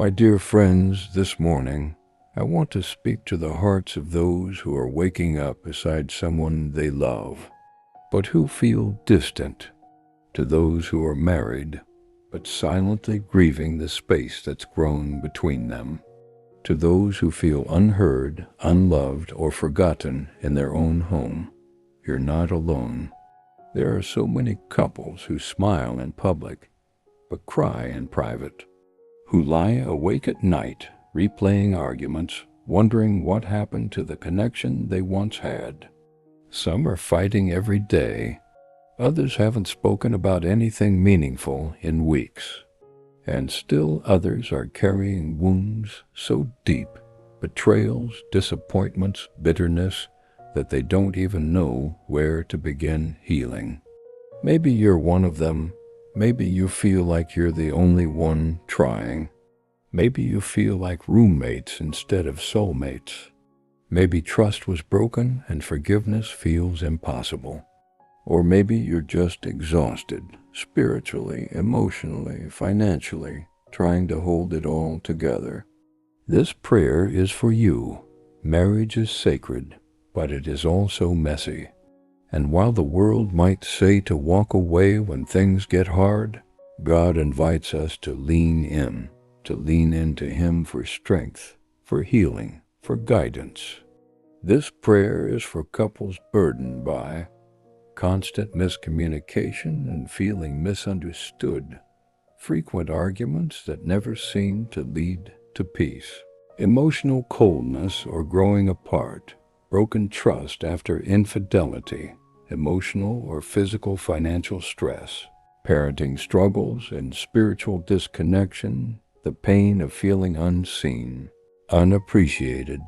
My dear friends, this morning, I want to speak to the hearts of those who are waking up beside someone they love, but who feel distant, to those who are married, but silently grieving the space that's grown between them, to those who feel unheard, unloved, or forgotten in their own home. You're not alone. There are so many couples who smile in public, but cry in private, who lie awake at night, replaying arguments, wondering what happened to the connection they once had. Some are fighting every day. Others haven't spoken about anything meaningful in weeks. And still others are carrying wounds so deep, betrayals, disappointments, bitterness, that they don't even know where to begin healing. Maybe you're one of them. Maybe you feel like you're the only one trying. Maybe you feel like roommates instead of soulmates. Maybe trust was broken and forgiveness feels impossible. Or maybe you're just exhausted, spiritually, emotionally, financially, trying to hold it all together. This prayer is for you. Marriage is sacred, but it is also messy. And while the world might say to walk away when things get hard, God invites us to lean into Him for strength, for healing, for guidance. This prayer is for couples burdened by constant miscommunication and feeling misunderstood, frequent arguments that never seem to lead to peace, emotional coldness or growing apart, broken trust after infidelity, emotional or physical financial stress, parenting struggles and spiritual disconnection, the pain of feeling unseen, unappreciated,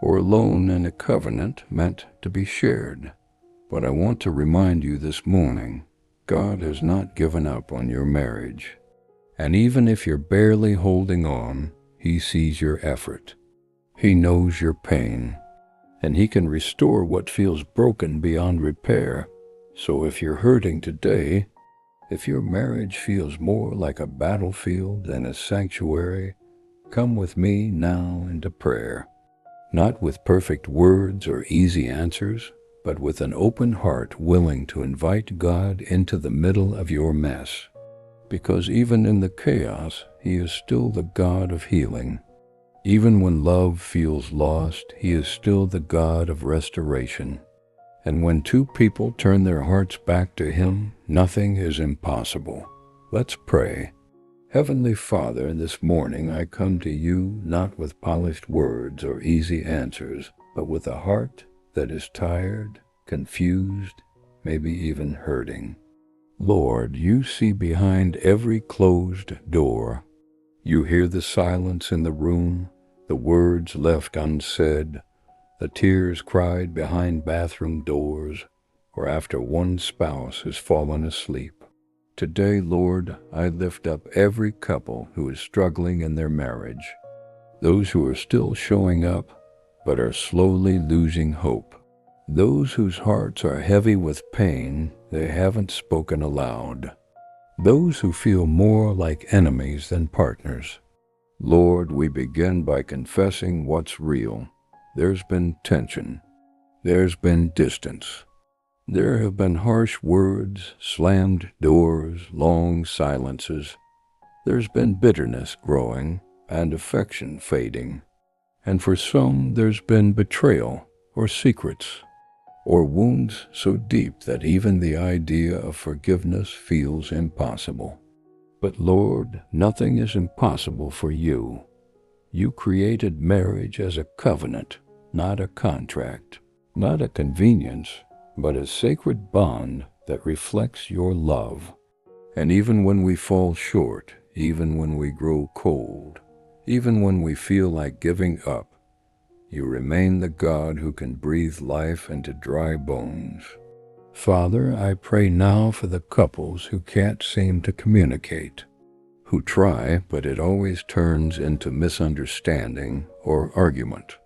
or alone in a covenant meant to be shared. But I want to remind you this morning, God has not given up on your marriage. And even if you're barely holding on, He sees your effort. He knows your pain, and He can restore what feels broken beyond repair. So if you're hurting today, if your marriage feels more like a battlefield than a sanctuary, come with me now into prayer. Not with perfect words or easy answers, but with an open heart willing to invite God into the middle of your mess. Because even in the chaos, He is still the God of healing. Even when love feels lost, He is still the God of restoration. And when two people turn their hearts back to Him, nothing is impossible. Let's pray. Heavenly Father, this morning I come to You not with polished words or easy answers, but with a heart that is tired, confused, maybe even hurting. Lord, You see behind every closed door. You hear the silence in the room, the words left unsaid, the tears cried behind bathroom doors, or after one spouse has fallen asleep. Today, Lord, I lift up every couple who is struggling in their marriage, those who are still showing up but are slowly losing hope, those whose hearts are heavy with pain they haven't spoken aloud, those who feel more like enemies than partners. Lord, we begin by confessing what's real. There's been tension. There's been distance. There have been harsh words, slammed doors, long silences. There's been bitterness growing and affection fading. And for some, there's been betrayal or secrets, or wounds so deep that even the idea of forgiveness feels impossible. But Lord, nothing is impossible for You. You created marriage as a covenant, not a contract, not a convenience, but a sacred bond that reflects Your love. And even when we fall short, even when we grow cold, even when we feel like giving up, You remain the God who can breathe life into dry bones. Father, I pray now for the couples who can't seem to communicate, who try, but it always turns into misunderstanding or argument.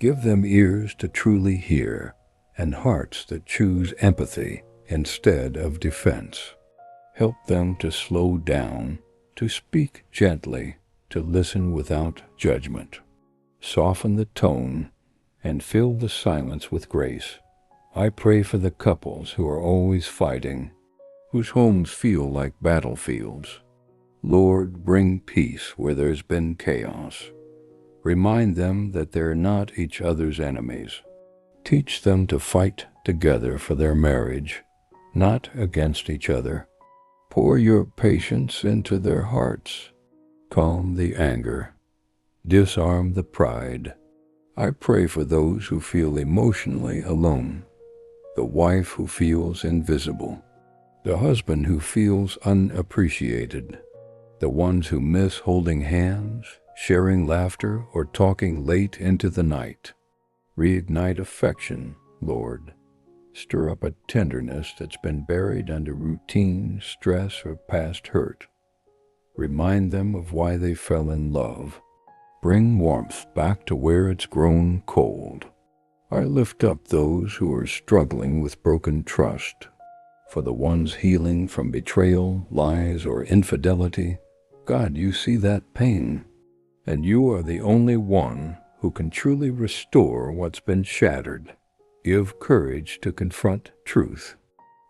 Give them ears to truly hear, and hearts that choose empathy instead of defense. Help them to slow down, to speak gently, to listen without judgment. Soften the tone and fill the silence with grace. I pray for the couples who are always fighting, whose homes feel like battlefields. Lord, bring peace where there's been chaos. Remind them that they're not each other's enemies. Teach them to fight together for their marriage, not against each other. Pour your patience into their hearts. Calm the anger. Disarm the pride. I pray for those who feel emotionally alone, the wife who feels invisible, the husband who feels unappreciated, the ones who miss holding hands, sharing laughter, or talking late into the night. Reignite affection, Lord. Stir up a tenderness that's been buried under routine, stress, or past hurt. Remind them of why they fell in love. Bring warmth back to where it's grown cold. I lift up those who are struggling with broken trust. For the ones healing from betrayal, lies, or infidelity, God, you see that pain, and you are the only one who can truly restore what's been shattered. Give courage to confront truth.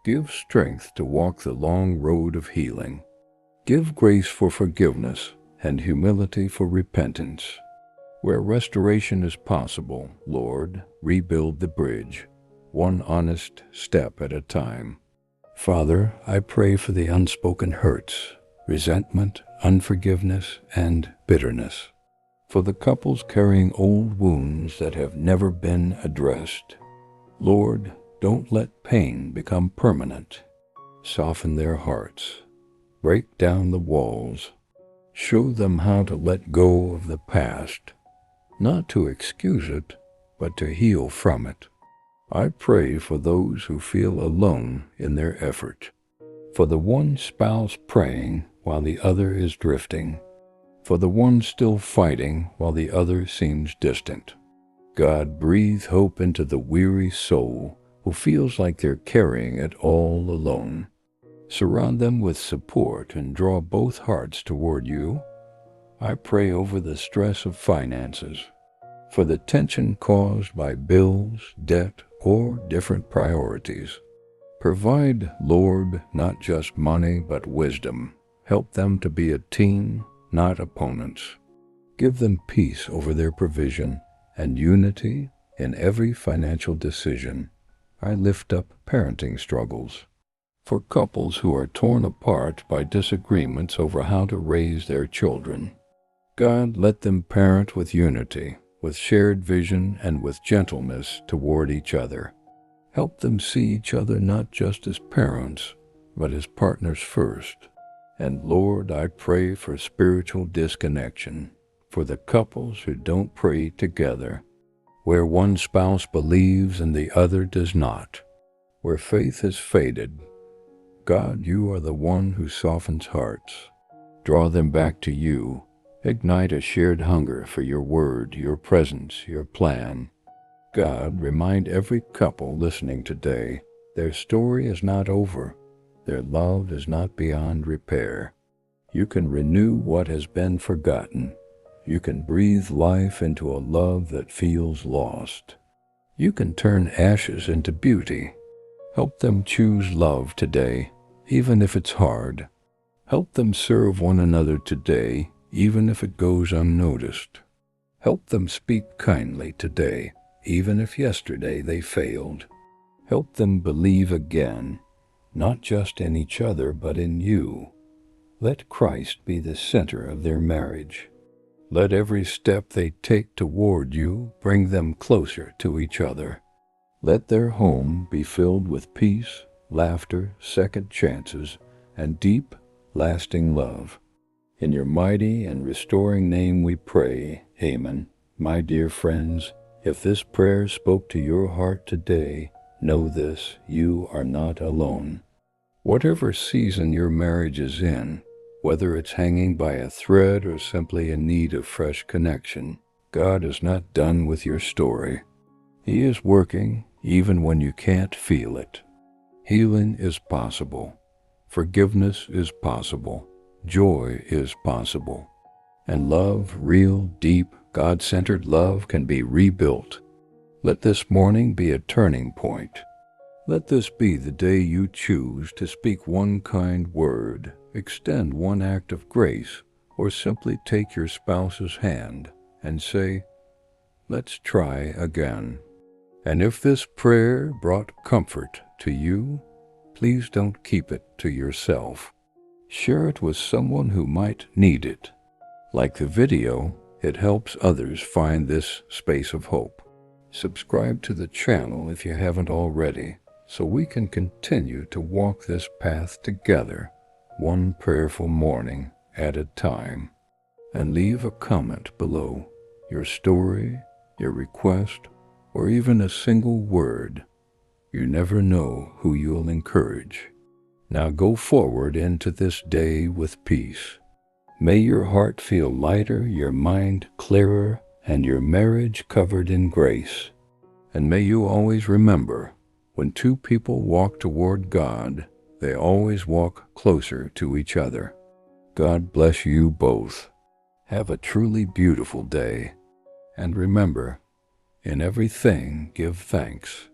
Give strength to walk the long road of healing. Give grace for forgiveness and humility for repentance. Where restoration is possible, Lord, rebuild the bridge, one honest step at a time. Father, I pray for the unspoken hurts, resentment, unforgiveness, and bitterness. For the couples carrying old wounds that have never been addressed. Lord, don't let pain become permanent. Soften their hearts. Break down the walls. Show them how to let go of the past, not to excuse it, but to heal from it. I pray for those who feel alone in their effort, for the one spouse praying while the other is drifting, for the one still fighting while the other seems distant. God, breathe hope into the weary soul who feels like they're carrying it all alone. Surround them with support and draw both hearts toward you. I pray over the stress of finances, for the tension caused by bills, debt, or different priorities. Provide, Lord, not just money but wisdom. Help them to be a team, not opponents. Give them peace over their provision and unity in every financial decision. I lift up parenting struggles. For couples who are torn apart by disagreements over how to raise their children. God, let them parent with unity, with shared vision, and with gentleness toward each other. Help them see each other not just as parents, but as partners first. And Lord, I pray for spiritual disconnection, for the couples who don't pray together, where one spouse believes and the other does not, where faith has faded. God, you are the one who softens hearts. Draw them back to you. Ignite a shared hunger for your word, your presence, your plan. God, remind every couple listening today, their story is not over. Their love is not beyond repair. You can renew what has been forgotten. You can breathe life into a love that feels lost. You can turn ashes into beauty. Help them choose love today, even if it's hard. Help them serve one another today, even if it goes unnoticed. Help them speak kindly today, even if yesterday they failed. Help them believe again, not just in each other, but in you. Let Christ be the center of their marriage. Let every step they take toward you bring them closer to each other. Let their home be filled with peace, laughter, second chances, and deep, lasting love. In your mighty and restoring name we pray, Amen. My dear friends, if this prayer spoke to your heart today, know this, you are not alone. Whatever season your marriage is in, whether it's hanging by a thread or simply in need of fresh connection, God is not done with your story. He is working even when you can't feel it. Healing is possible. Forgiveness is possible. Joy is possible. And love, real, deep, God-centered love, can be rebuilt. Let this morning be a turning point. Let this be the day you choose to speak one kind word, extend one act of grace, or simply take your spouse's hand and say, "Let's try again." And if this prayer brought comfort to you, please don't keep it to yourself. Share it with someone who might need it. Like the video, it helps others find this space of hope. Subscribe to the channel if you haven't already, so we can continue to walk this path together, one prayerful morning at a time. And leave a comment below, your story, your request, or even a single word. You never know who you'll encourage. Now go forward into this day with peace. May your heart feel lighter, your mind clearer, and your marriage covered in grace. And may you always remember, when two people walk toward God, they always walk closer to each other. God bless you both. Have a truly beautiful day. And remember, in everything give thanks.